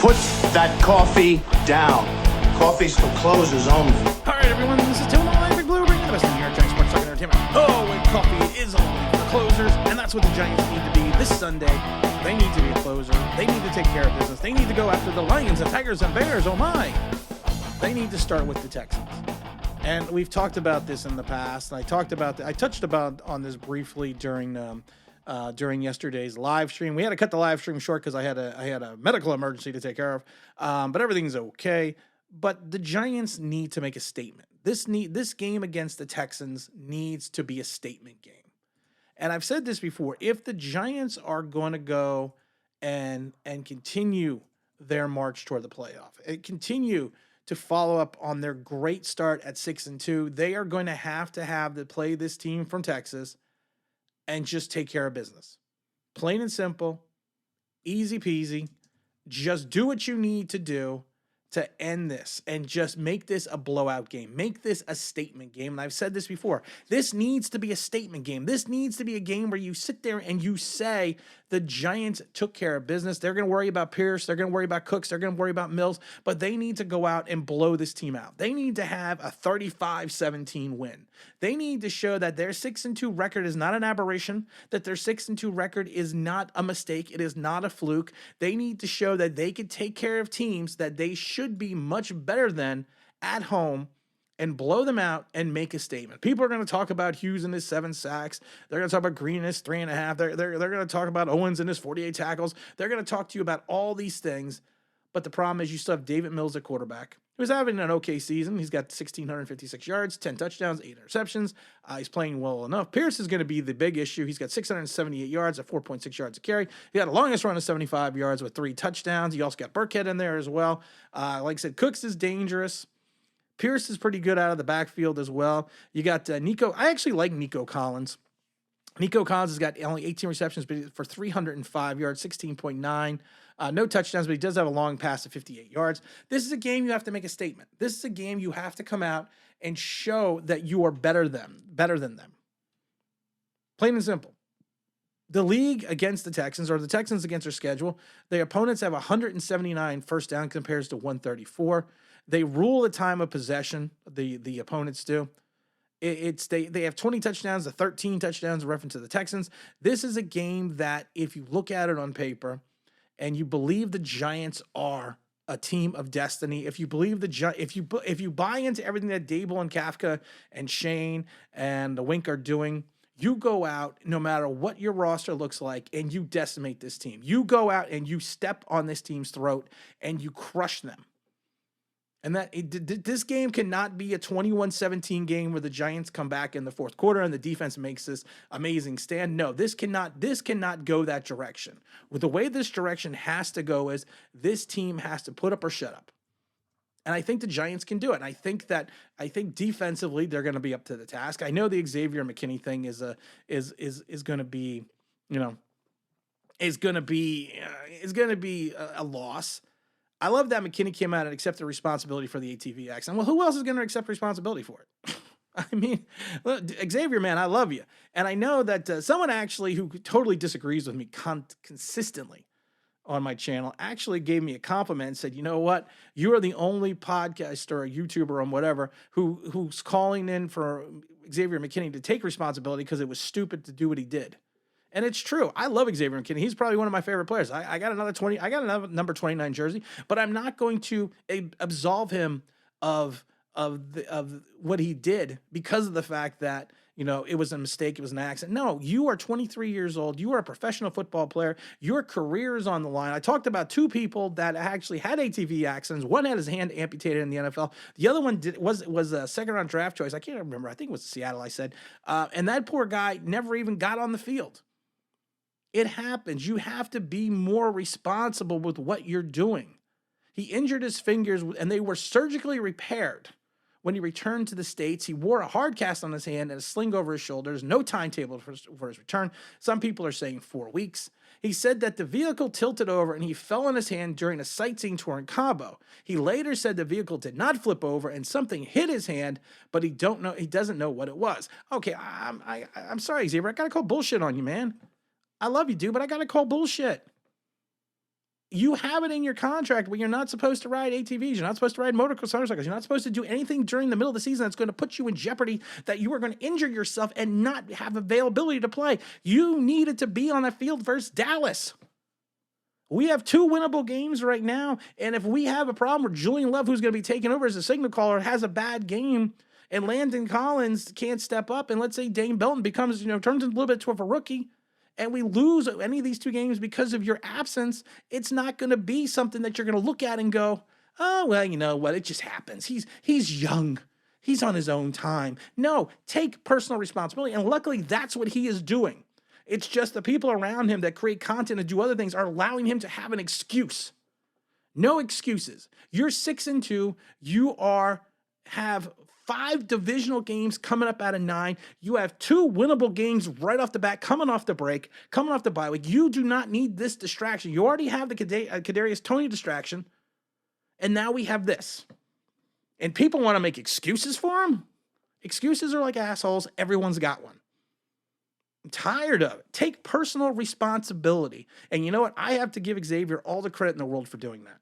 Put that coffee down. Coffee's for closers only. All right, everyone, this is Tim the Electric Blue, bringing the best in New York Giants sports talk and entertainment. Oh, and coffee is only for closers, and that's what the Giants need to be this Sunday. They need to be a closer. They need to take care of business. They need to go after the Lions and Tigers and Bears. Oh, my. They need to start with the Texans. And we've talked about this in the past, and I touched on this briefly during yesterday's live stream. We had to cut the live stream short because I had a medical emergency to take care of, but everything's okay. But the Giants need to make a statement. This game against the Texans needs to be a statement game. And I've said this before: if the Giants are going to go and continue their march toward the playoff and continue to follow up on their great start at 6-2, they are going to have to play this team from Texas and just take care of business. Plain and simple, easy peasy. Just do what you need to do to end this and just make this a blowout game. Make this a statement game. And I've said this before. This needs to be a statement game. This needs to be a game where you sit there and you say the Giants took care of business. They're going to worry about Pierce. They're going to worry about Cooks. They're going to worry about Mills. But they need to go out and blow this team out. They need to have a 35-17 win. They need to show that their 6-2 record is not an aberration, that their 6-2 record is not a mistake. It is not a fluke. They need to show that they can take care of teams that they should be much better than at home and blow them out and make a statement. People are going to talk about Hughes and his 7 sacks. They're going to talk about Green and his 3.5. They're going to talk about Owens and his 48 tackles. They're going to talk to you about all these things. But the problem is you still have David Mills at quarterback. He was having an okay season. He's got 1,656 yards, 10 touchdowns, 8 interceptions. He's playing well enough. Pierce is going to be the big issue. He's got 678 yards at 4.6 yards a carry. He got the longest run of 75 yards with 3 touchdowns. You also got Burkhead in there as well. Like I said, Cooks is dangerous. Pierce is pretty good out of the backfield as well. You got Nico. I actually like Nico Collins. Nico Collins has got only 18 receptions but for 305 yards, 16.9. No touchdowns, but he does have a long pass of 58 yards. This is a game you have to make a statement. This is a game you have to come out and show that you are better than them. Plain and simple. The league against the Texans, or the Texans against their schedule, the opponents have 179 first down compares to 134. They rule the time of possession, the opponents do. They have 20 touchdowns to 13 touchdowns in reference to the Texans. This is a game that, if you look at it on paper and you believe the Giants are a team of destiny, if you believe if you buy into everything that Dable and Kafka and Shane and the Wink are doing, you go out no matter what your roster looks like and you decimate this team. You go out and you step on this team's throat and you crush them. And this game cannot be a 21-17 game where the Giants come back in the fourth quarter and the defense makes this amazing stand. No, this cannot go that direction. With the way this direction has to go is this team has to put up or shut up. And I think the Giants can do it. And I think defensively they're going to be up to the task. I know the Xavier McKinney thing is going to be, is going to be a loss. I love that McKinney came out and accepted responsibility for the ATV accident. Well, who else is going to accept responsibility for it? I mean, Xavier, man, I love you. And I know that someone actually who totally disagrees with me consistently on my channel actually gave me a compliment and said, you know what? You are the only podcaster or YouTuber or whatever who's calling in for Xavier McKinney to take responsibility because it was stupid to do what he did. And it's true. I love Xavier McKinney. He's probably one of my favorite players. I got another number 29 jersey, but I'm not going to absolve him of what he did because of the fact that, it was a mistake. It was an accident. No, you are 23 years old. You are a professional football player. Your career is on the line. I talked about 2 people that actually had ATV accidents. One had his hand amputated in the NFL. The other one was a second-round draft choice. I can't remember. I think it was Seattle, I said. And that poor guy never even got on the field. It happens. You have to be more responsible with what you're doing. He injured his fingers, and they were surgically repaired. When he returned to the States, he wore a hard cast on his hand and a sling over his shoulders. No timetable for his return. Some people are saying 4 weeks. He said that the vehicle tilted over and he fell on his hand during a sightseeing tour in Cabo. He later said the vehicle did not flip over and something hit his hand, but he doesn't know what it was. Okay, I'm sorry, Xavier. I got to call bullshit on you, man. I love you, dude, but I got to call bullshit. you have it in your contract where you're not supposed to ride ATVs, you're not supposed to ride motorcycles, you're not supposed to do anything during the middle of the season that's going to put you in jeopardy, that you are going to injure yourself and not have availability to play. You needed to be on that field versus Dallas. We have 2 winnable games right now, and if we have a problem where Julian Love, who's going to be taking over as a signal caller, has a bad game, and Landon Collins can't step up, and let's say Dane Belton becomes, turns into a little bit of a rookie, and we lose any of these 2 games because of your absence, it's not going to be something that you're going to look at and go, oh, well, you know what? It just happens. He's young. He's on his own time. No, take personal responsibility. And luckily, that's what he is doing. It's just the people around him that create content and do other things are allowing him to have an excuse. No excuses. You're 6-2. You have 5 divisional games coming up out of 9. You have 2 winnable games right off the bat, coming off the break, coming off the bye week. You do not need this distraction. You already have the Kadarius Toney distraction, and now we have this. And people want to make excuses for him? Excuses are like assholes. Everyone's got one. I'm tired of it. Take personal responsibility. And you know what? I have to give Xavier all the credit in the world for doing that.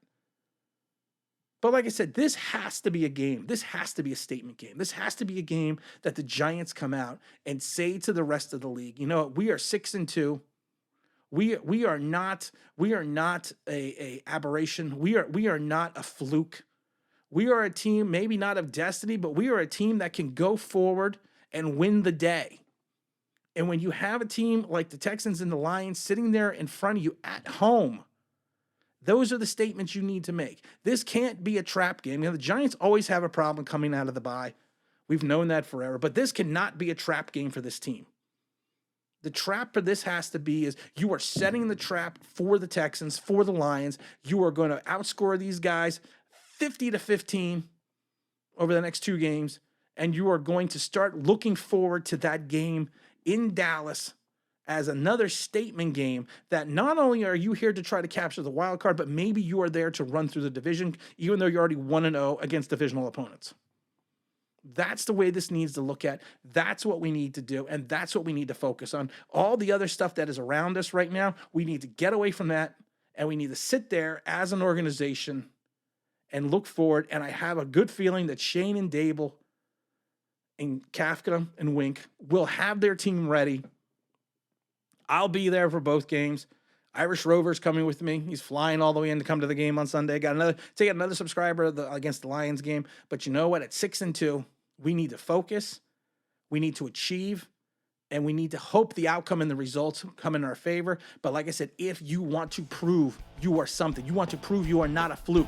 But like I said, this has to be a game. This has to be a statement game. This has to be a game that the Giants come out and say to the rest of the league, you know what? We are 6-2. We are not a aberration. We are not a fluke. We are a team, maybe not of destiny, but we are a team that can go forward and win the day. And when you have a team like the Texans and the Lions sitting there in front of you at home, those are the statements you need to make. This can't be a trap game. The Giants always have a problem coming out of the bye. We've known that forever. But this cannot be a trap game for this team. The trap for this has to be is you are setting the trap for the Texans, for the Lions. You are going to outscore these guys 50-15 over the next 2 games. And you are going to start looking forward to that game in Dallas as another statement game that not only are you here to try to capture the wild card, but maybe you are there to run through the division, even though you're already 1-0 against divisional opponents. That's the way this needs to look at. That's what we need to do, and that's what we need to focus on. All the other stuff that is around us right now, we need to get away from that, and we need to sit there as an organization and look forward. And I have a good feeling that Shane and Dable and Kafka and Wink will have their team ready. I'll be there for both games. Irish Rover's coming with me. He's flying all the way in to come to the game on Sunday. Got another subscriber against the Lions game. But you know what? At 6-2, we need to focus. We need to achieve. And we need to hope the outcome and the results come in our favor. But like I said, if you want to prove you are something, you want to prove you are not a fluke,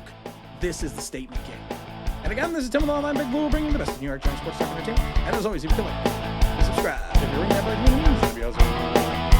this is the statement game. And again, this is Tim with Online Big Blue, bringing the best of New York Giants sports talk entertainment. And as always, if you feel like, subscribe. If you're ring that button,